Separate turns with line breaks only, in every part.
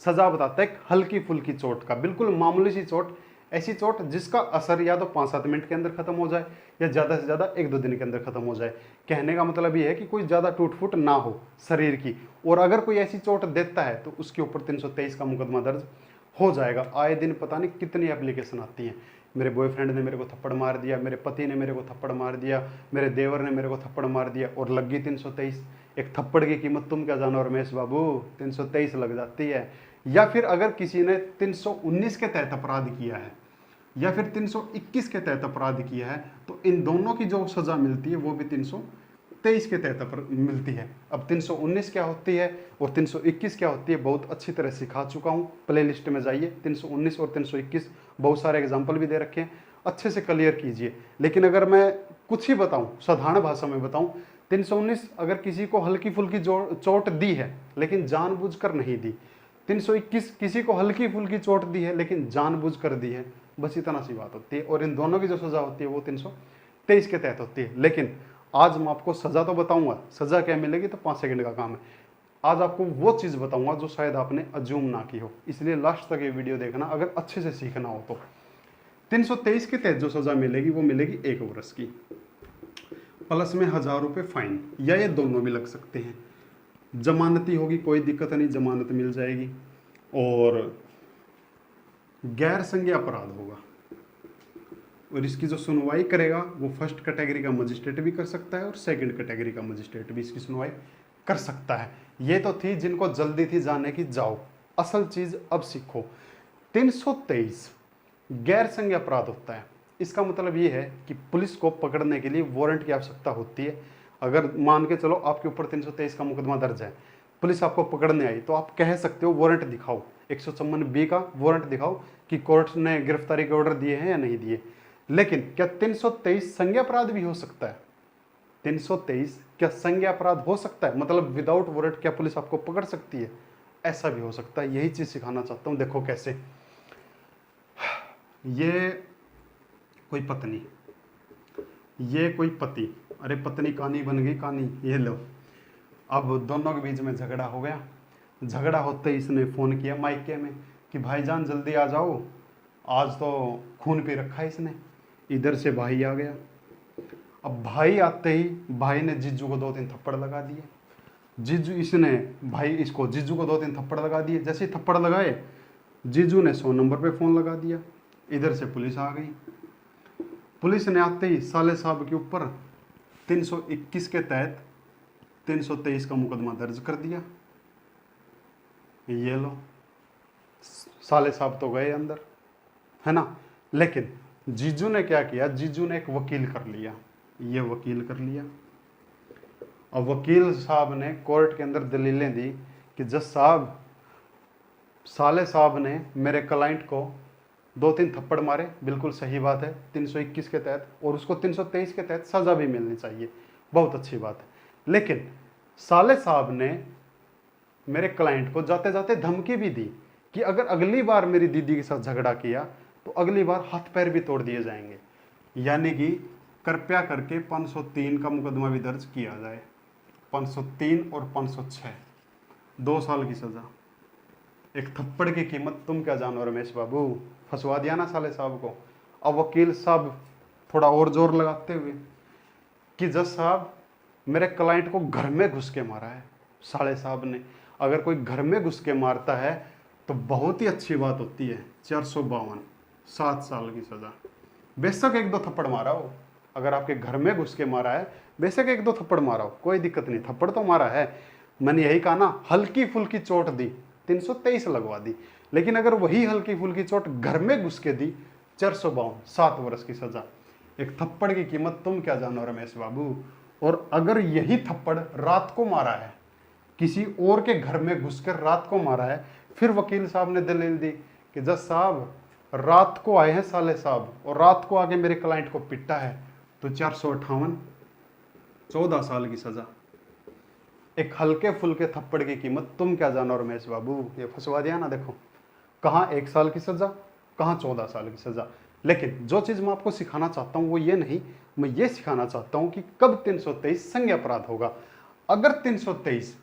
सजा बताता है एक हल्की फुल्की चोट का, बिल्कुल मामूली सी चोट, ऐसी चोट जिसका असर या तो 5-7 मिनट के अंदर खत्म हो जाए या ज़्यादा से ज़्यादा 1-2 दिन के अंदर खत्म हो जाए। कहने का मतलब ये है कि कोई ज़्यादा टूट फूट ना हो शरीर की, और अगर कोई ऐसी चोट देता है तो उसके ऊपर 323 का मुकदमा दर्ज हो जाएगा। आए दिन पता नहीं कितनी एप्लीकेशन आती हैं, मेरे बॉयफ्रेंड ने मेरे को थप्पड़ मार दिया, मेरे पति ने मेरे को थप्पड़ मार दिया, मेरे देवर ने मेरे को थप्पड़ मार दिया, और लग गई 323। एक थप्पड़ की कीमत तुम क्या जानो रमेश बाबू, 323 लग जाती है। या फिर अगर किसी ने 319 के तहत अपराध किया है या फिर 321 के तहत अपराध किया है, तो इन दोनों की जो सजा मिलती है वो भी 323 के तहत मिलती है। अब 319 क्या होती है और 321 क्या होती है बहुत अच्छी तरह सिखा चुका हूँ, प्ले लिस्ट में जाइए, 319 और 321 बहुत सारे एग्जाम्पल भी दे रखे हैं, अच्छे से क्लियर कीजिए। लेकिन अगर मैं कुछ ही बताऊँ, साधारण भाषा में बताऊँ, 319 अगर किसी को हल्की फुल्की चोट दी है लेकिन जानबूझकर नहीं दी, 321 किसी को हल्की फुल्की चोट दी है लेकिन जानबूझकर दी है, बस इतना सी बात होती है। और इन दोनों की जो सजा होती है वो 323 के तहत होती है। लेकिन आज मैं आपको सजा तो बताऊंगा, सजा क्या मिलेगी तो 5 सेकंड का काम है। आज आपको वो चीज़ बताऊंगा जो शायद आपने अज्यूम ना की हो, इसलिए लास्ट तक ये वीडियो देखना अगर अच्छे से सीखना हो तो। 323 के तहत जो सजा मिलेगी वो मिलेगी 1 वर्ष की, प्लस में 1000 रुपये फाइन, या ये दोनों भी लग सकते हैं। जमानती होगी कोई दिक्कत नहीं, जमानत मिल जाएगी। और गैर संज्ञेय अपराध होगा, और इसकी जो सुनवाई करेगा वो फर्स्ट कैटेगरी का मजिस्ट्रेट भी कर सकता है और सेकंड कैटेगरी का मजिस्ट्रेट भी इसकी सुनवाई कर सकता है। ये तो थी जिनको जल्दी थी जाने की, जाओ असल चीज अब सीखो। 323 गैर संज्ञेय अपराध होता है। इसका मतलब ये है कि पुलिस को पकड़ने के लिए वारंट की आवश्यकता होती है। अगर मान के चलो आपके ऊपर 323 का मुकदमा दर्ज है, पुलिस आपको पकड़ने आई, तो आप कह सकते हो वारंट दिखाओ, 156B का वारंट दिखाओ कि कोर्ट ने गिरफ्तारी के ऑर्डर दिए हैं या नहीं दिए। लेकिन क्या 323 संज्ञेय अपराध भी हो सकता है? 323 क्या संज्ञेय अपराध हो सकता है? मतलब विदाउट वारंट क्या पुलिस आपको पकड़ सकती है? ऐसा भी हो सकता है। यही चीज सिखाना चाहता हूं। देखो कैसे, ये कोई पत्नी, ये कोई पति, अरे पत्नी कानी बन गई कानी, ये लो। अब दोनों के बीच में झगड़ा हो गया। झगड़ा होते ही इसने फ़ोन किया मायके में कि भाईजान जल्दी आ जाओ, आज तो खून पी रखा है इसने। इधर से भाई आ गया। अब भाई आते ही भाई ने जीजू को 2-3 थप्पड़ लगा दिए। जीजू इसने भाई इसको जीजू को 2-3 थप्पड़ लगा दिए। जैसे ही थप्पड़ लगाए, जीजू ने 100 नंबर पे फ़ोन लगा दिया। इधर से पुलिस आ गई। पुलिस ने आते ही साले साहब के ऊपर 321 के तहत 323 का मुकदमा दर्ज कर दिया। ये लो, साले साहब तो गए अंदर, है ना। लेकिन जीजू ने क्या किया, जीजू ने एक वकील कर लिया, ये वकील कर लिया। अब वकील साहब ने कोर्ट के अंदर दलीलें दी कि जज साहब, साले साहब ने मेरे क्लाइंट को 2-3 थप्पड़ मारे, बिल्कुल सही बात है 321 के तहत, और उसको 323 के तहत सजा भी मिलनी चाहिए, बहुत अच्छी बात है। लेकिन साले साहब ने मेरे क्लाइंट को जाते जाते धमकी भी दी कि अगर अगली बार मेरी दीदी के साथ झगड़ा किया तो अगली बार हाथ पैर भी तोड़ दिए जाएंगे। यानी कि कृपया करके 503 का मुकदमा भी दर्ज किया जाए। 503 और 506, 2 साल की सजा। एक थप्पड़ की कीमत तुम क्या जानो रमेश बाबू, फंसवा दिया ना साले साहब को। अब वकील साहब थोड़ा और जोर लगाते हुए कि जज साहब मेरे क्लाइंट को घर में घुस के मारा है साले साहब ने। अगर कोई घर में घुस के मारता है तो बहुत ही अच्छी बात होती है, 452, 7 साल की सजा। बेशक 1-2 थप्पड़ मारा हो, अगर आपके घर में घुस के मारा है, बेशक 1-2 थप्पड़ मारा हो, कोई दिक्कत नहीं, थप्पड़ तो मारा है। मैंने यही कहा ना, हल्की फुल्की चोट दी 323 लगवा दी। लेकिन अगर वही हल्की फुल्की चोट घर में घुस के दी, 452, 7 वर्ष की सजा। एक थप्पड़ की कीमत तुम क्या जानो रमेश बाबू। और अगर यही थप्पड़ रात को मारा है, किसी और के घर में घुसकर रात को मारा है, फिर वकील साहब ने दलील दी कि जज साहब रात को आए हैं साले साहब और रात को आके मेरे क्लाइंट को पिटा है, तो 458, 14 साल की सजा। एक हल्के फुल्के थप्पड़ की कीमत तुम क्या जानो रमेश बाबू, ये फंसवा दिया ना। देखो कहाँ 1 साल की सजा, कहाँ 14 साल की सजा। लेकिन जो चीज़ मैं आपको सिखाना चाहता हूँ वो ये नहीं, मैं ये सिखाना चाहता हूँ कि कब 323 संज्ञेय अपराध होगा। अगर 323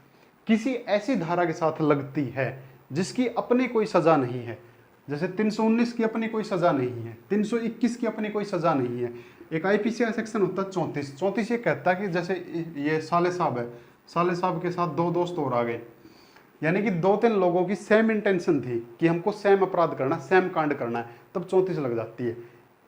किसी ऐसी धारा के साथ लगती है जिसकी अपनी कोई सजा नहीं है। जैसे 319 की अपनी कोई सजा नहीं है, 321 की अपनी कोई सजा नहीं है। एक आईपीसी सेक्शन होता है 34 ये कहता है कि जैसे ये साले साहब है, साले साहब के साथ दो दोस्त और आ गए, यानी कि 2-3 लोगों की सेम इंटेंशन थी कि हमको सेम अपराध करना, सेम कांड करना है, तब 34 लग जाती है।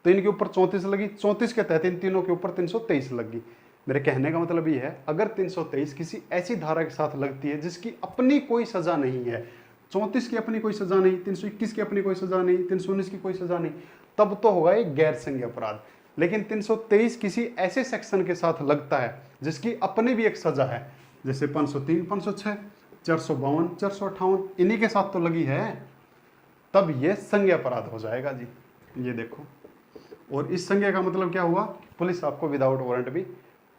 तो इनके ऊपर 34 लगी, 34 के तहत इन तीनों के ऊपर 323 लगी। मेरे कहने का मतलब ये है, अगर 323 किसी ऐसी धारा के साथ लगती है जिसकी अपनी कोई सजा नहीं है, 34 की अपनी कोई सजा नहीं, 321 की अपनी कोई सजा नहीं, 319 की कोई सजा नहीं, तब तो होगा एक गैर संज्ञेय अपराध। लेकिन 323 किसी ऐसे सेक्शन के साथ लगता है जिसकी अपनी भी एक सजा है, जैसे 503, 506, 452, 458, इन्हीं के साथ तो लगी है, तब यह संज्ञेय अपराध हो जाएगा जी। ये देखो, और इस संज्ञा का मतलब क्या हुआ, पुलिस आपको विदाउट वारंट भी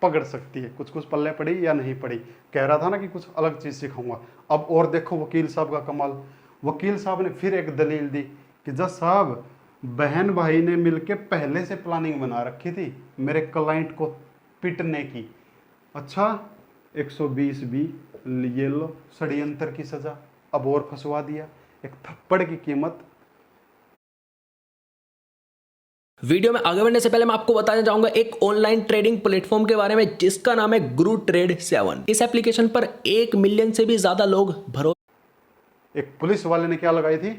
पकड़ सकती है। कुछ कुछ पल्ले पड़ी या नहीं पड़ी, कह रहा था ना कि कुछ अलग चीज सिखाऊंगा। अब और देखो वकील साहब का कमाल, वकील साहब ने फिर एक दलील दी कि जज साहब, बहन भाई ने मिलके पहले से प्लानिंग बना रखी थी मेरे क्लाइंट को पिटने की। अच्छा, 120 भी ये लो षड्यंत्र की सजा, अब और फंसवा दिया। एक थप्पड़ की कीमत।
वीडियो में आगे बढ़ने से पहले मैं आपको बताना चाहूंगा एक ऑनलाइन ट्रेडिंग प्लेटफॉर्म के बारे में जिसका नाम है गुरु ट्रेड 7। इस एप्लीकेशन पर 1 मिलियन से भी ज्यादा लोग भरोसा।
एक पुलिस वाले ने क्या लगाई थी,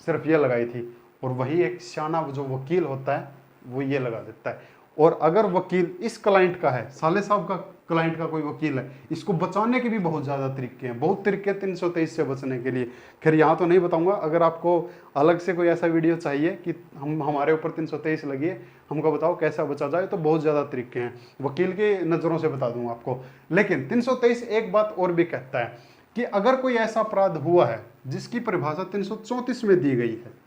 सिर्फ ये लगाई थी, और वही एक सियाना जो वकील होता है वो ये लगा देता है। और अगर वकील इस क्लाइंट का है, साले साहब का क्लाइंट का कोई वकील है, इसको बचाने के भी बहुत ज़्यादा तरीके हैं, बहुत तरीके 323 से बचने के लिए। खैर यहाँ तो नहीं बताऊंगा, अगर आपको अलग से कोई ऐसा वीडियो चाहिए कि हमारे ऊपर 323 लगी है, हमको बताओ कैसा बचा जाए, तो बहुत ज़्यादा तरीके हैं, वकील की नज़रों से बता दूंगा आपको। लेकिन 323 एक बात और भी कहता है कि अगर कोई ऐसा अपराध हुआ है जिसकी परिभाषा 334 में दी गई है,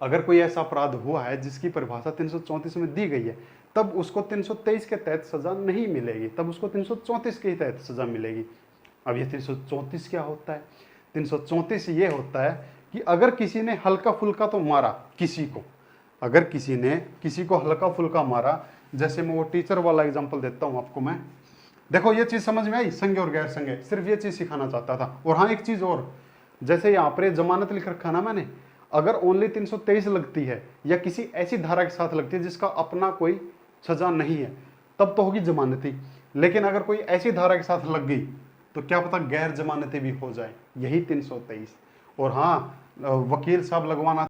अगर कोई ऐसा अपराध हुआ है जिसकी परिभाषा 334 में दी गई है, तब उसको 323 के तहत सजा नहीं मिलेगी, तब उसको 334 के तहत सजा मिलेगी। अब ये 334 क्या होता है? 334 ये होता है कि अगर किसी ने हल्का फुल्का तो मारा किसी को, अगर किसी ने किसी को हल्का फुल्का मारा, जैसे मैं वो टीचर वाला एग्जाम्पल देता हूँ आपको मैं। देखो ये चीज़ समझ में आई, संज्ञेय और गैर संज्ञेय, सिर्फ ये चीज़ सिखाना चाहता था। और हाँ एक चीज़ और, जैसे यहाँ पर जमानत लिख रखा ना मैंने, अगर ओनली 323 लगती है या किसी ऐसी धारा के साथ लगती है जिसका अपना कोई सजा नहीं है, तब तो होगी जमानती। लेकिन अगर कोई ऐसी धारा के साथ लग गई तो क्या पता गैर जमानती भी हो जाए, यही 323। और हाँ, वकील साहब लगवाना